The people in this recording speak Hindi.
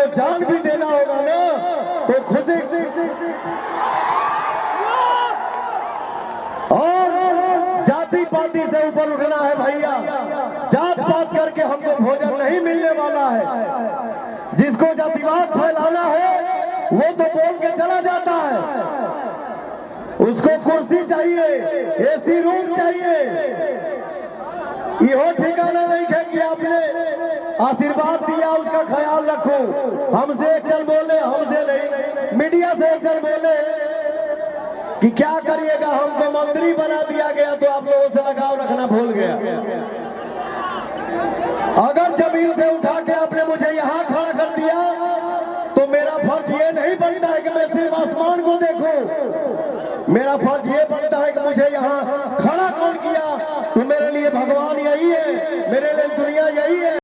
को जान भी देना होगा ना तो खुशी और जाति पाति से ऊपर उठना है भैया। जात पात करके हमको भोजन नहीं मिलने वाला है। जिसको जातिवाद फैलाना है वो तो बोल के चला जाता है, उसको कुर्सी चाहिए, एसी रूम चाहिए। यहो ठिकाना नहीं है कि आपने आशीर्वाद दिया उसका ख्याल रखो। हमसे एक जन बोले, हमसे नहीं, मीडिया से एक जन बोले कि क्या करिएगा, हमको मंत्री बना दिया गया तो आप लोगों से लगाव रखना भूल गया। अगर जमीन से